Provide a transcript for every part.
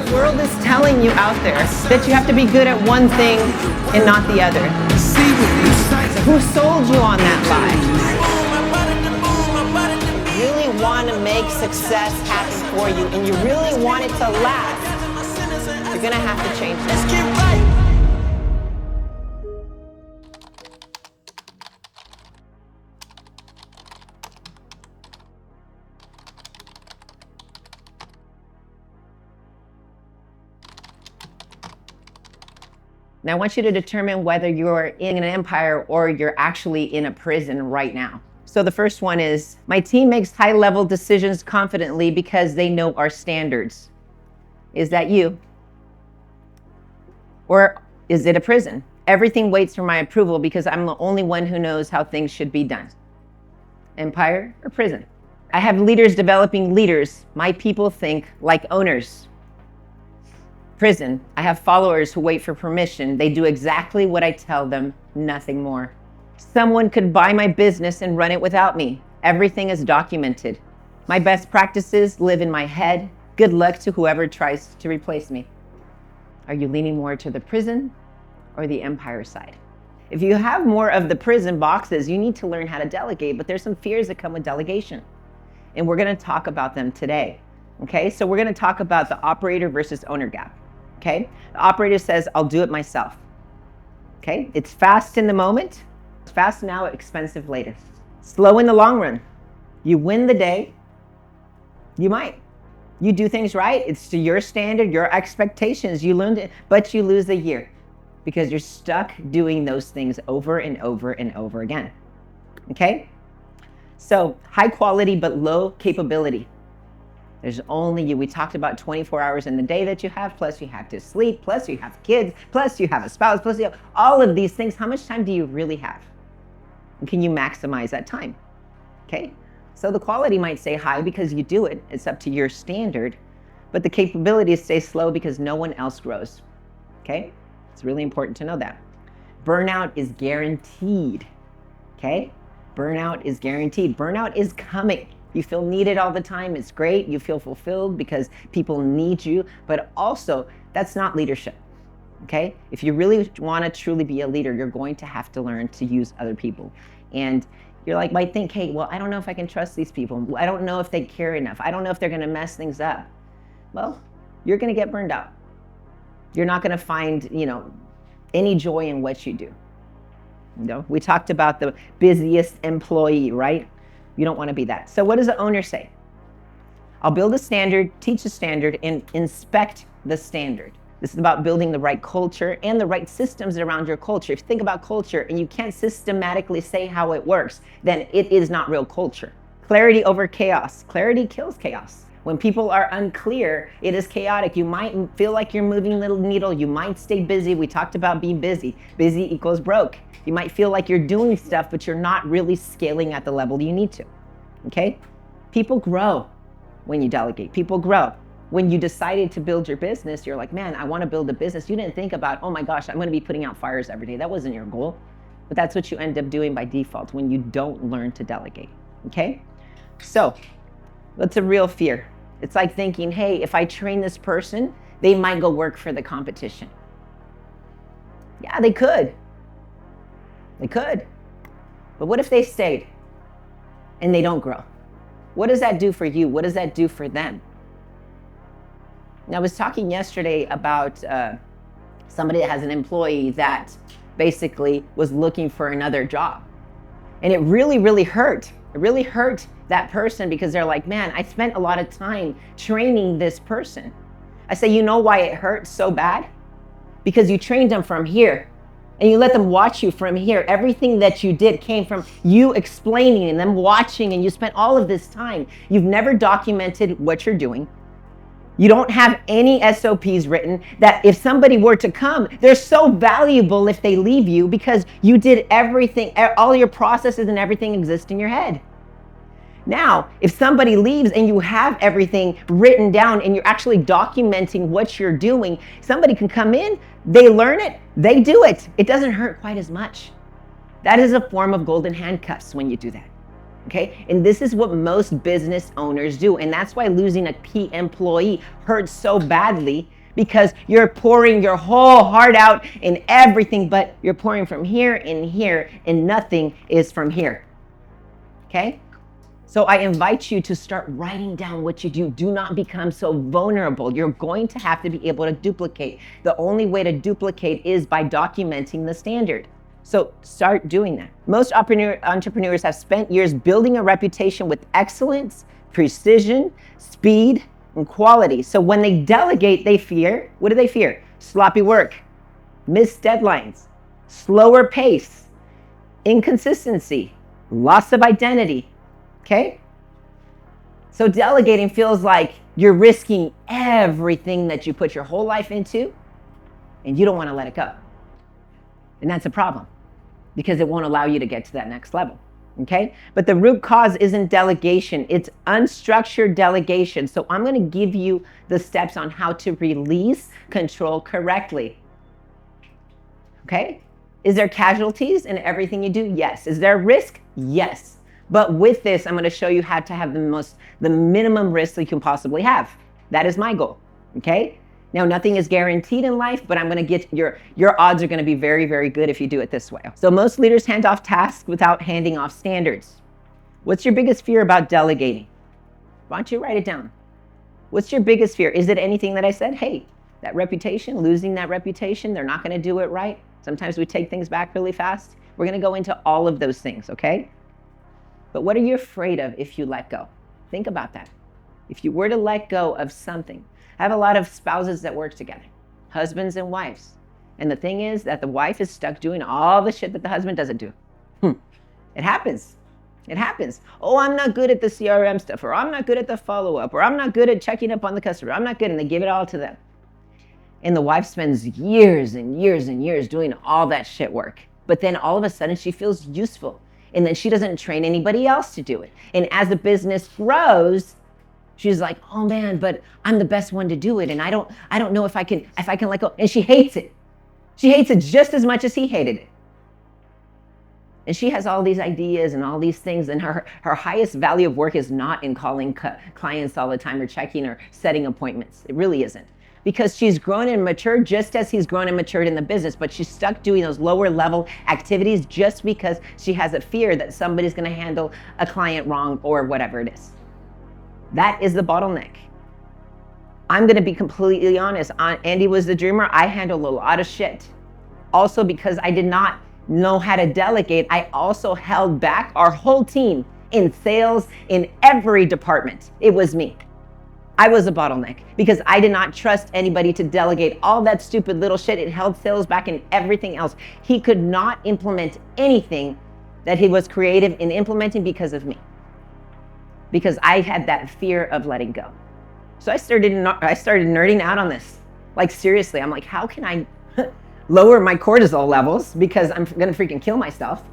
The world is telling you out there that you have to be good at one thing and not the other. Who sold you on that lie? If you really want to make success happen for you and you really want it to last, you're going to have to change it. Now I want you to determine whether you're in an empire or you're actually in a prison right now. So the first one is, my team makes high-level decisions confidently because they know our standards. Is that you? Or is it a prison? Everything waits for my approval because I'm the only one who knows how things should be done. Empire or prison? I have leaders developing leaders. My people think like owners. Prison. I have followers who wait for permission. They do exactly what I tell them, nothing more. Someone could buy my business and run it without me. Everything is documented. My best practices live in my head. Good luck to whoever tries to replace me. Are you leaning more to the prison or the empire side? If you have more of the prison boxes, you need to learn how to delegate, but there's some fears that come with delegation. And we're going to talk about them today. Okay, so we're going to talk about the operator versus owner gap. Okay, the operator says, I'll do it myself. Okay, it's fast in the moment, it's fast now, expensive later. Slow in the long run. You win the day, you might. You do things right, it's to your standard, your expectations, you learned it, but you lose a year because you're stuck doing those things over and over and over again. Okay, so high quality but low capability. There's only you. We talked about 24 hours in the day that you have, plus you have to sleep, plus you have kids, plus you have a spouse, plus you have all of these things. How much time do you really have? And can you maximize that time? Okay, so the quality might stay high because you do it. It's up to your standard, but the capabilities stay slow because no one else grows. Okay, it's really important to know that. Burnout is guaranteed. Okay, burnout is guaranteed. Burnout is coming. You feel needed all the time, it's great. You feel fulfilled because people need you, but also that's not leadership, okay? If you really wanna truly be a leader, you're going to have to learn to use other people. And you're like, might think, hey, well, I don't know if I can trust these people. I don't know if they care enough. I don't know if they're gonna mess things up. Well, you're gonna get burned out. You're not gonna find, any joy in what you do. We talked about the busiest employee, right? You don't want to be that. So what does the owner say? I'll build a standard, teach a standard, and inspect the standard. This is about building the right culture and the right systems around your culture. If you think about culture and you can't systematically say how it works, then it is not real culture. Clarity over chaos. Clarity kills chaos. When people are unclear, it is chaotic. You might feel like you're moving a little needle. You might stay busy. We talked about being busy. Busy equals broke. You might feel like you're doing stuff, but you're not really scaling at the level you need to, okay? People grow when you delegate. People grow. When you decided to build your business, you're like, man, I want to build a business. You didn't think about, oh my gosh, I'm going to be putting out fires every day. That wasn't your goal. But that's what you end up doing by default when you don't learn to delegate, okay? So that's a real fear. It's like thinking, hey, if I train this person, they might go work for the competition. Yeah, they could. They could. But what if they stayed and they don't grow? What does that do for you? What does that do for them? Now, I was talking yesterday about somebody that has an employee that basically was looking for another job. And it really, really hurt. It really hurt that person because they're like, man, I spent a lot of time training this person. I say, you know why it hurt so bad? Because you trained them from here. And you let them watch you from here. Everything that you did came from you explaining and them watching, and you spent all of this time. You've never documented what you're doing. You don't have any SOPs written that if somebody were to come, they're so valuable if they leave you because you did everything, all your processes and everything exist in your head. Now, if somebody leaves and you have everything written down and you're actually documenting what you're doing, somebody can come in, they learn it, they do it. It doesn't hurt quite as much. That is a form of golden handcuffs when you do that. Okay, and this is what most business owners do. And that's why losing a key employee hurts so badly, because you're pouring your whole heart out in everything, but you're pouring from here and here, and nothing is from here. Okay? So I invite you to start writing down what you do. Do not become so vulnerable. You're going to have to be able to duplicate. The only way to duplicate is by documenting the standard. So start doing that. Most entrepreneurs have spent years building a reputation with excellence, precision, speed, and quality. So when they delegate, they fear, what do they fear? Sloppy work, missed deadlines, slower pace, inconsistency, loss of identity. Okay? So delegating feels like you're risking everything that you put your whole life into, and you don't want to let it go. And that's a problem, because it won't allow you to get to that next level. Okay? But the root cause isn't delegation, it's unstructured delegation. So I'm going to give you the steps on how to release control correctly. Okay? Is there casualties in everything you do? Yes. Is there risk? Yes. But with this, I'm going to show you how to have the minimum risk that you can possibly have. That is my goal. Okay? Now, nothing is guaranteed in life, but I'm going to get your odds are going to be very, very good if you do it this way. So most leaders hand off tasks without handing off standards. What's your biggest fear about delegating? Why don't you write it down? What's your biggest fear? Is it anything that I said? Hey, that reputation, losing that reputation, they're not going to do it right. Sometimes we take things back really fast. We're going to go into all of those things, okay? But what are you afraid of if you let go? Think about that. If you were to let go of something, I have a lot of spouses that work together, husbands and wives. And the thing is that the wife is stuck doing all the shit that the husband doesn't do. It happens. It happens. Oh, I'm not good at the CRM stuff, or I'm not good at the follow-up, or I'm not good at checking up on the customer. I'm not good. And they give it all to them. And the wife spends years and years and years doing all that shit work. But then all of a sudden she feels useful. And then she doesn't train anybody else to do it. And as the business grows, she's like, oh man, but I'm the best one to do it. And I don't know if I can let go. And she hates it. She hates it just as much as he hated it. And she has all these ideas and all these things. And her highest value of work is not in calling clients all the time or checking or setting appointments. It really isn't. Because she's grown and matured just as he's grown and matured in the business, but she's stuck doing those lower level activities just because she has a fear that somebody's going to handle a client wrong or whatever it is. That is the bottleneck. I'm going to be completely honest. Andy was the dreamer. I handled a lot of shit. Also, because I did not know how to delegate, I also held back our whole team in sales, in every department. It was me. I was a bottleneck because I did not trust anybody to delegate all that stupid little shit. It held sales back and everything else. He could not implement anything that he was creative in implementing because of me. Because I had that fear of letting go. So I started nerding out on this. Like seriously, I'm like, how can I lower my cortisol levels because I'm gonna freaking kill myself?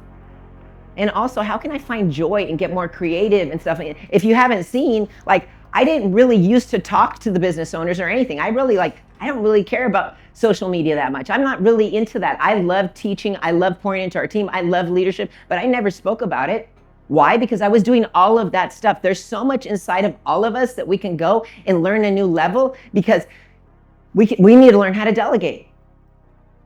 And also, how can I find joy and get more creative and stuff? If you haven't seen, like, I didn't really used to talk to the business owners or anything. I don't really care about social media that much. I'm not really into that. I love teaching. I love pouring into our team. I love leadership, but I never spoke about it. Why? Because I was doing all of that stuff. There's so much inside of all of us that we can go and learn a new level because we need to learn how to delegate.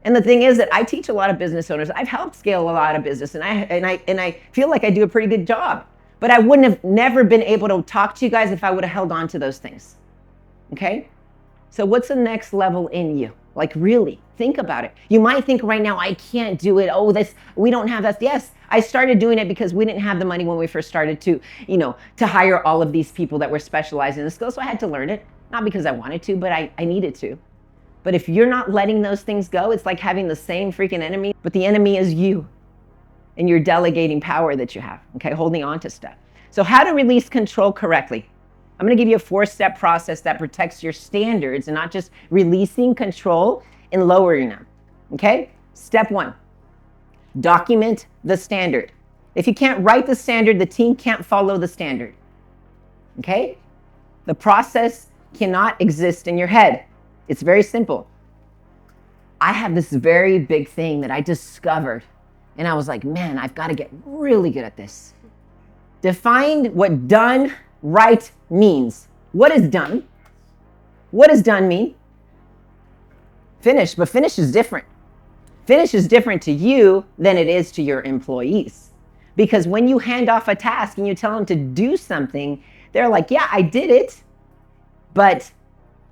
And the thing is that I teach a lot of business owners. I've helped scale a lot of business, and I feel like I do a pretty good job. But I wouldn't have never been able to talk to you guys if I would have held on to those things. Okay? So what's the next level in you? Like really, think about it. You might think right now, I can't do it. Oh, we don't have that. Yes, I started doing it because we didn't have the money when we first started to hire all of these people that were specialized in the skills. So I had to learn it. Not because I wanted to, but I needed to. But if you're not letting those things go, it's like having the same freaking enemy, but the enemy is you and your delegating power that you have, okay, holding on to stuff. So how to release control correctly. I'm gonna give you a 4-step process that protects your standards and not just releasing control and lowering them, okay? Step 1, document the standard. If you can't write the standard, the team can't follow the standard, okay? The process cannot exist in your head. It's very simple. I have this very big thing that I discovered, and I was like, man, I've got to get really good at this. Define what done right means. What is done? What does done mean? Finish, but finish is different. Finish is different to you than it is to your employees. Because when you hand off a task and you tell them to do something, they're like, yeah, I did it, but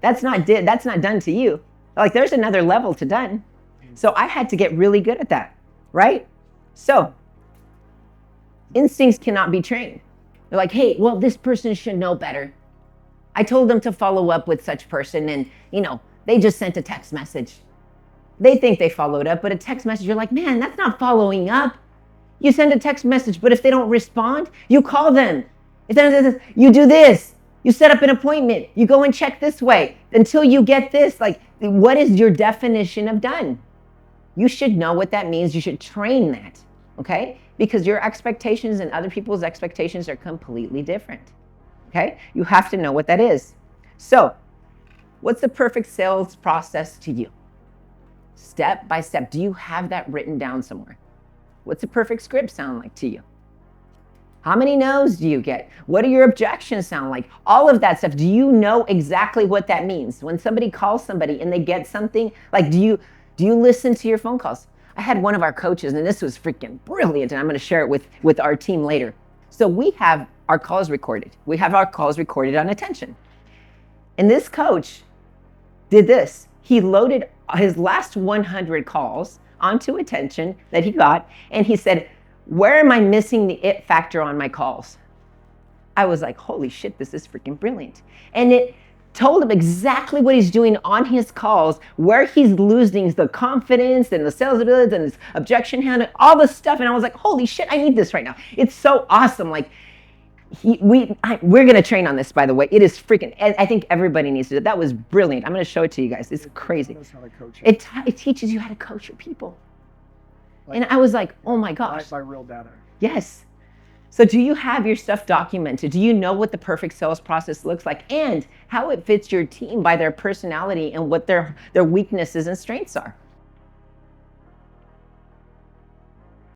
that's not done to you. Like, there's another level to done. So I had to get really good at that, right? So instincts cannot be trained. They're like, hey, well, this person should know better. I told them to follow up with such person and, they just sent a text message. They think they followed up, but a text message, you're like, man, that's not following up. You send a text message, but if they don't respond, you call them. If they don't, you do this. You set up an appointment. You go and check this way until you get this. Like, what is your definition of done? You should know what that means. You should train that, okay? Because your expectations and other people's expectations are completely different, okay? You have to know what that is. So, what's the perfect sales process to you? Step by step. Do you have that written down somewhere? What's a perfect script sound like to you? How many no's do you get? What do your objections sound like? All of that stuff. Do you know exactly what that means? When somebody calls somebody and they get something, like, do you listen to your phone calls? I had one of our coaches, and this was freaking brilliant, and I'm going to share it with our team later. So we have our calls recorded. We have our calls recorded on attention. And this coach did this. He loaded his last 100 calls onto attention that he got, and he said, where am I missing the it factor on my calls? I was like, holy shit, this is freaking brilliant. And it told him exactly what he's doing on his calls, where he's losing the confidence and the sales ability and his objection handling, all this stuff. And I was like, holy shit, I need this right now. It's so awesome. Like, we're going to train on this, by the way. It is freaking, I think everybody needs to do it. That was brilliant. I'm going to show it to you guys. It's crazy. It teaches you how to coach your people. Like, and I was like, oh my gosh. By real data. Yes. So do you have your stuff documented? Do you know what the perfect sales process looks like and how it fits your team by their personality and what their weaknesses and strengths are?